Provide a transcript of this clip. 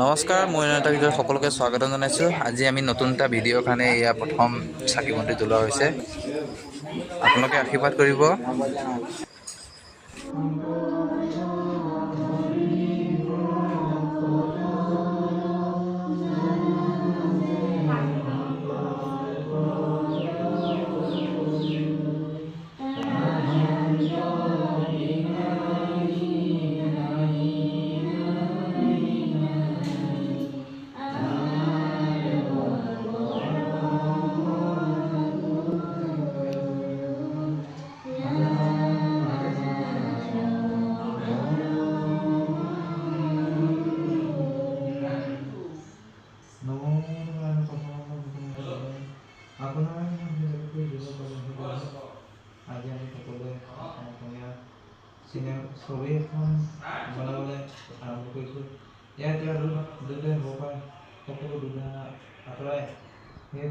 নমস্কাৰ, মই এটা ভিডিঅ'ত সকলোকে স্বাগতম জনাইছোঁ। আজি আমি নতুন এটা ভিডিঅ'ৰ কাৰণে এয়া প্ৰথম চাকি বন্তি জ্বলোৱা হৈছে। আপোনালোকে আশীৰ্বাদ কৰিব। আজি আমি সকলোৱে অসমীয়া চিনেমা ছবি এখন বনাবলৈ আৰম্ভ কৰিছোঁ। ইয়াত দুটা হ'ব পাৰে সকলো দুটা আঁতৰাই সেই